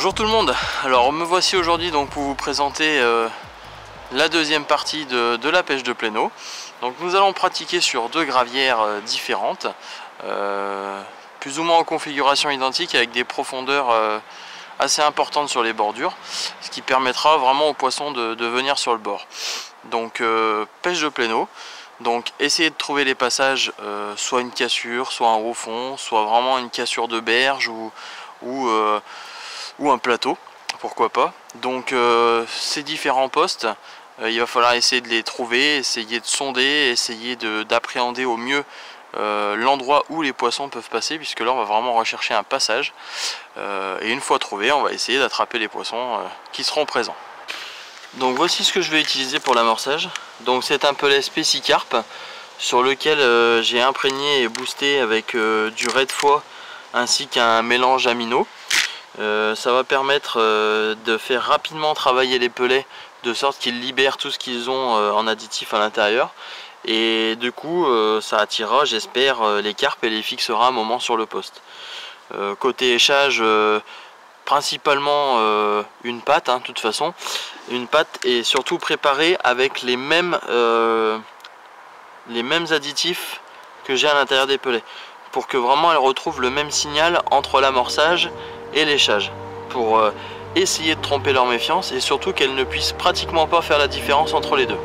Bonjour tout le monde, alors me voici aujourd'hui donc pour vous présenter la deuxième partie de la pêche de pléno. Donc nous allons pratiquer sur deux gravières différentes, plus ou moins en configuration identique avec des profondeurs assez importantes sur les bordures, ce qui permettra vraiment aux poissons de venir sur le bord. Donc pêche de pléno, donc essayez de trouver les passages, soit une cassure, soit un haut fond, soit vraiment une cassure de berge ou un plateau, pourquoi pas. Donc ces différents postes, il va falloir essayer de les trouver, essayer de sonder, essayer d'appréhender au mieux l'endroit où les poissons peuvent passer, puisque là on va vraiment rechercher un passage, et une fois trouvé on va essayer d'attraper les poissons qui seront présents. Donc voici ce que je vais utiliser pour l'amorçage. Donc c'est un pelet Spécicarpe sur lequel j'ai imprégné et boosté avec du rai de foie ainsi qu'un mélange amino. Ça va permettre de faire rapidement travailler les pelets de sorte qu'ils libèrent tout ce qu'ils ont en additif à l'intérieur, et du coup ça attirera, j'espère, les carpes et les fixera un moment sur le poste. Côté échage, principalement une pâte, de toute façon, une pâte, et surtout préparée avec les mêmes additifs que j'ai à l'intérieur des pelets, pour que vraiment elle retrouve le même signal entre l'amorçage et l'échage, pour essayer de tromper leur méfiance et surtout qu'elles ne puissent pratiquement pas faire la différence entre les deux.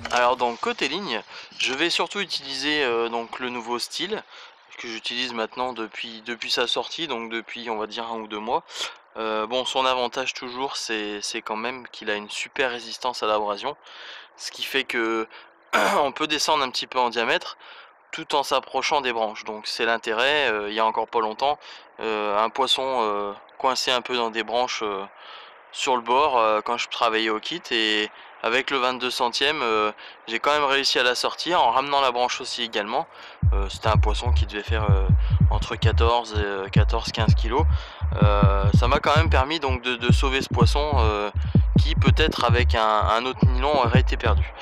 Alors donc côté ligne, je vais surtout utiliser donc le nouveau style que j'utilise maintenant depuis sa sortie, donc depuis on va dire 1 ou 2 mois. Bon, son avantage toujours c'est quand même qu'il a une super résistance à l'abrasion, ce qui fait que on peut descendre un petit peu en diamètre tout en s'approchant des branches. Donc c'est l'intérêt. Il y a encore pas longtemps, un poisson coincé un peu dans des branches sur le bord quand je travaillais au kit, et avec le 22 centième j'ai quand même réussi à la sortir en ramenant la branche aussi également. C'était un poisson qui devait faire entre 14 et 15 kg. Ça m'a quand même permis donc de sauver ce poisson qui peut-être avec un autre nylon aurait été perdu.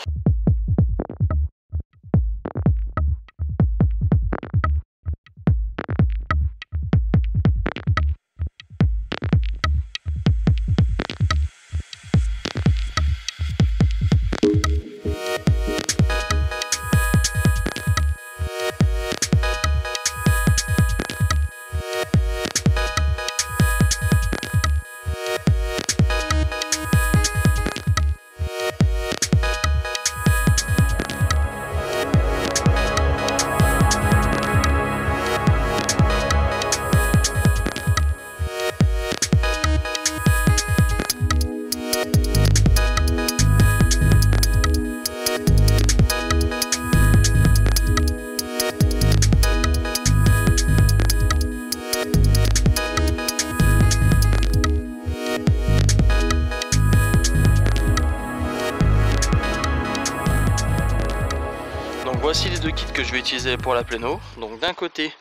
Voici les deux kits que je vais utiliser pour la pléno. Donc d'un côté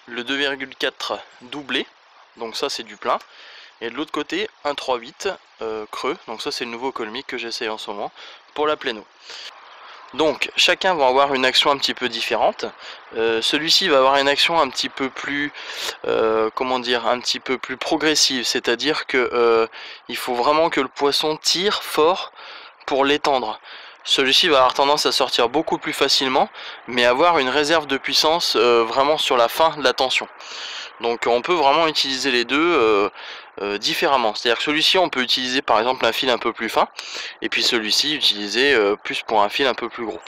le 2,4 doublé, donc ça c'est du plein, et de l'autre côté un 3,8 creux, donc ça c'est le nouveau colmic que j'essaie en ce moment pour la pléno. Donc chacun va avoir une action un petit peu différente. Celui-ci va avoir une action un petit peu plus comment dire, un petit peu plus progressive, c'est-à-dire que il faut vraiment que le poisson tire fort pour l'étendre. Celui-ci va avoir tendance à sortir beaucoup plus facilement, mais avoir une réserve de puissance vraiment sur la fin de la tension. Donc on peut vraiment utiliser les deux différemment. C'est-à-dire que celui-ci on peut utiliser par exemple un fil un peu plus fin, et puis celui-ci utiliser plus pour un fil un peu plus gros.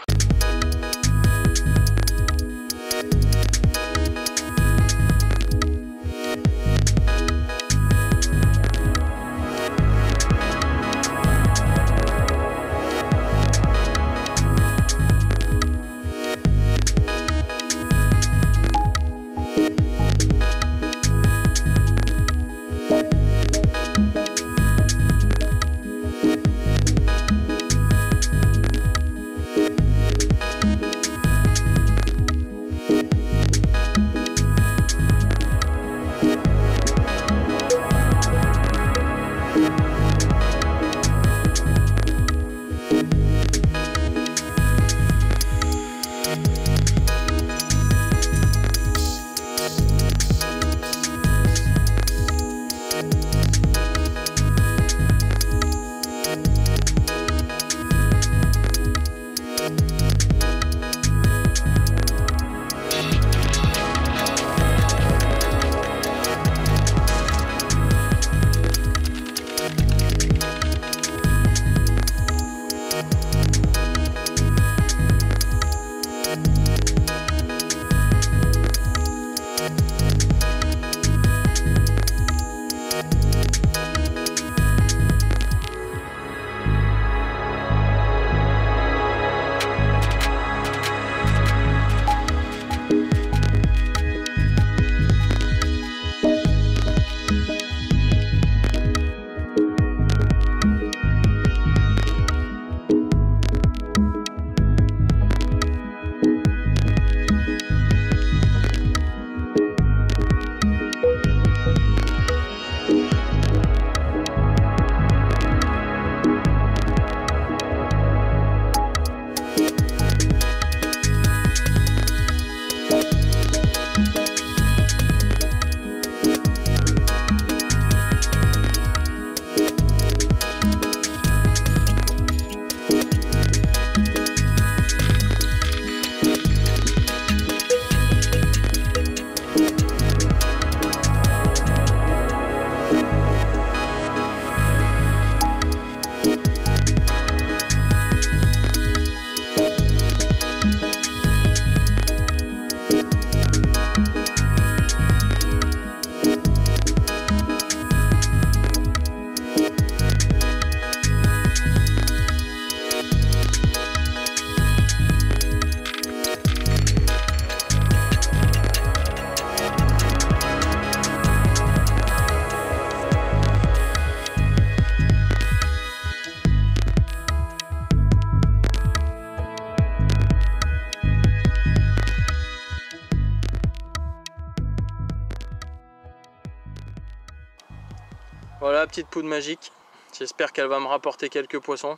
Voilà, petite poudre magique. J'espère qu'elle va me rapporter quelques poissons,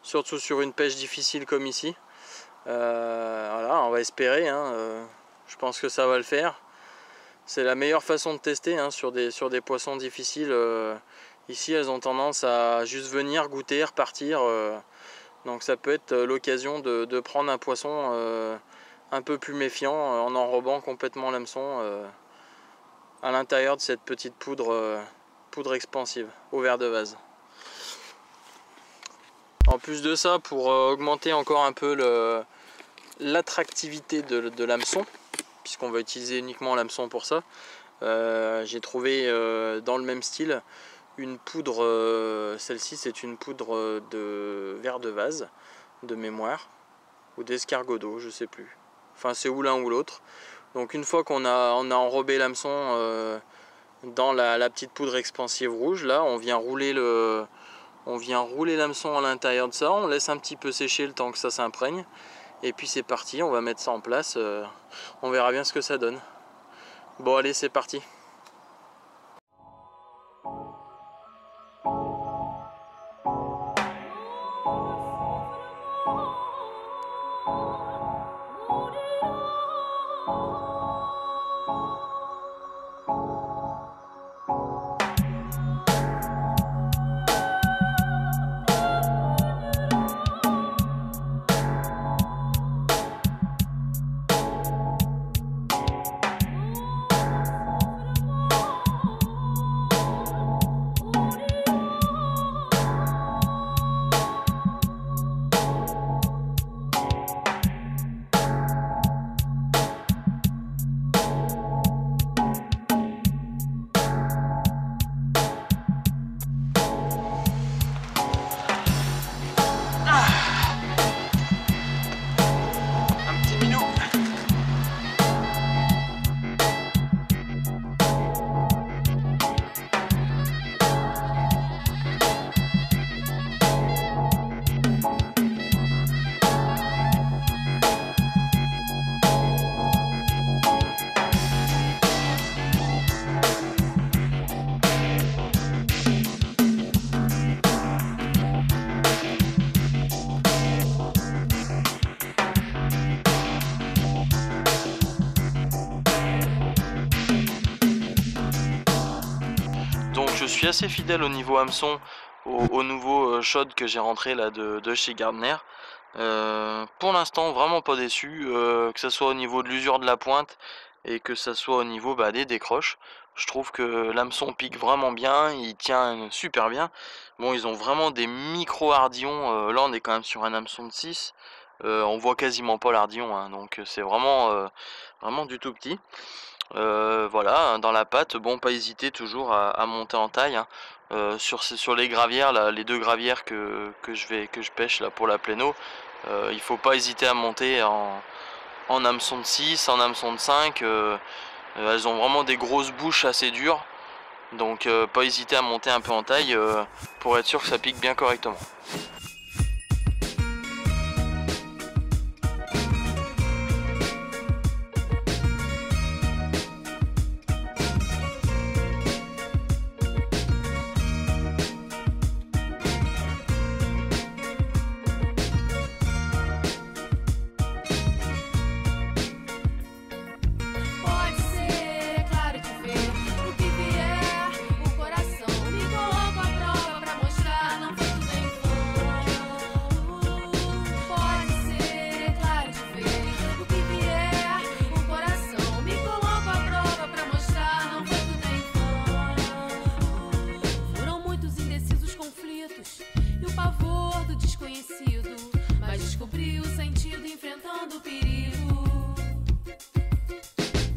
surtout sur une pêche difficile comme ici. Voilà, on va espérer, hein. Je pense que ça va le faire. C'est la meilleure façon de tester, hein, sur des poissons difficiles. Ici, elles ont tendance à juste venir, goûter, repartir. Donc ça peut être l'occasion de prendre un poisson un peu plus méfiant en enrobant complètement l'hameçon à l'intérieur de cette petite poudre expansive au verre de vase. En plus de ça, pour augmenter encore un peu l'attractivité de l'hameçon, puisqu'on va utiliser uniquement l'hameçon pour ça, j'ai trouvé dans le même style une poudre, celle-ci c'est une poudre de verre de vase de mémoire ou d'escargot d'eau, je sais plus, enfin c'est ou l'un ou l'autre. Donc une fois qu'on a enrobé l'hameçon dans la petite poudre expansive rouge, là on vient rouler l'hameçon à l'intérieur de ça, on laisse un petit peu sécher le temps que ça s'imprègne, Et puis c'est parti, on va mettre ça en place, on verra bien ce que ça donne. Bon allez, c'est parti. Je suis assez fidèle au niveau hameçon, au nouveau shod que j'ai rentré là de chez Gardner. Pour l'instant vraiment pas déçu, que ce soit au niveau de l'usure de la pointe et que ce soit au niveau des décroches. Je trouve que l'hameçon pique vraiment bien, il tient super bien. Bon, ils ont vraiment des micro ardillons, là on est quand même sur un hameçon de 6. On voit quasiment pas l'ardillon, hein, donc c'est vraiment du tout petit. Voilà, dans la pâte, bon, pas hésiter toujours à monter en taille, hein. Sur les gravières, là, les deux gravières que je pêche là pour la pléno, il faut pas hésiter à monter en hameçon de 6, en hameçon de 5. Elles ont vraiment des grosses bouches assez dures, donc pas hésiter à monter un peu en taille pour être sûr que ça pique bien correctement.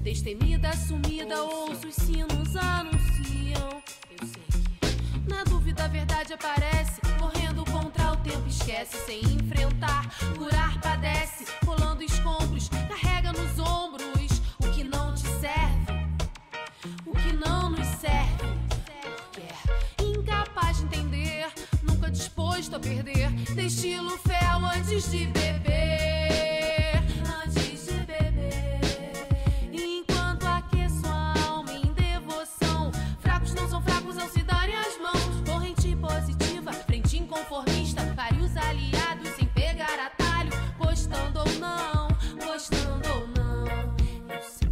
Destemida, sumida, ouço os sinos anunciam. Eu sei que na dúvida a verdade aparece, correndo contra o tempo, esquece sem enfrentar. Curar padece, rolando escombros, carrega nos ombros o que não te serve, o que não nos serve. Incapaz de entender, nunca disposto a perder, destilo fel antes de beber. Conformista, vários aliados sem pegar atalho, gostando ou não, gostando ou não. Eu sei.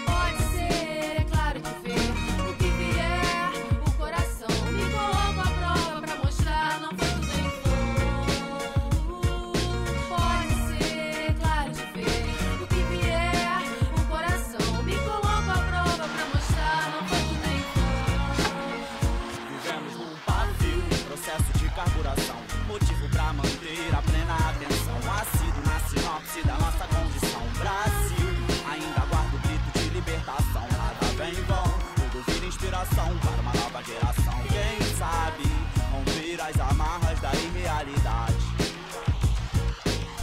Pode ser, é claro que ver o que vier, o coração me coloca à prova pra mostrar, não foi tudo em vão. Pode ser, é claro que ver o que vier, o coração me coloca à prova pra mostrar, não foi tudo em vão. Vivemos num pavio, processo de carburação, motivo pra manter a plena atenção. Ácido na sinopse da nossa condição. Brasil, ainda guarda o grito de libertação. Nada vem em vão, tudo vira inspiração para uma nova geração. Quem sabe romper as amarras da irrealidade,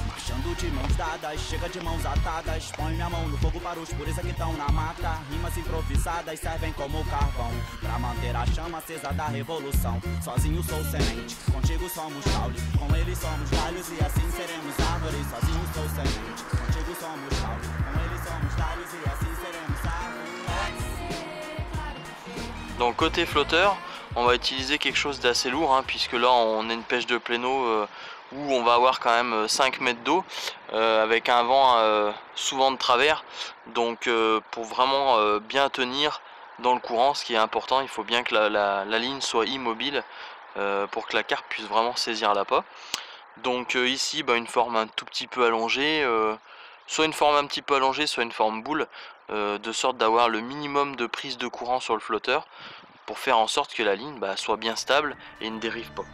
marchando de mãos dadas, chega de mãos atadas. Põe minha mão no fogo para os puristas que estão na mata. Rimas improvisadas servem como carvão pra manter a chama acesa da revolução. Sozinho sou semente, contigo somos caule. Com eles somos galhos e assim seremos árvores. Sozinho sou semente, contigo somos caule. Com eles somos galhos et ainsi seremos árvores. Donc côté flotteur, on va utiliser quelque chose d'assez lourd, hein, puisque là on a une pêche de pléno où on va avoir quand même 5 mètres d'eau avec un vent souvent de travers. Donc pour vraiment bien tenir dans le courant, ce qui est important, il faut bien que la ligne soit immobile pour que la carpe puisse vraiment saisir l'appât. Donc ici une forme un tout petit peu allongée, soit une forme un petit peu allongée, soit une forme boule, de sorte d'avoir le minimum de prise de courant sur le flotteur pour faire en sorte que la ligne soit bien stable et ne dérive pas.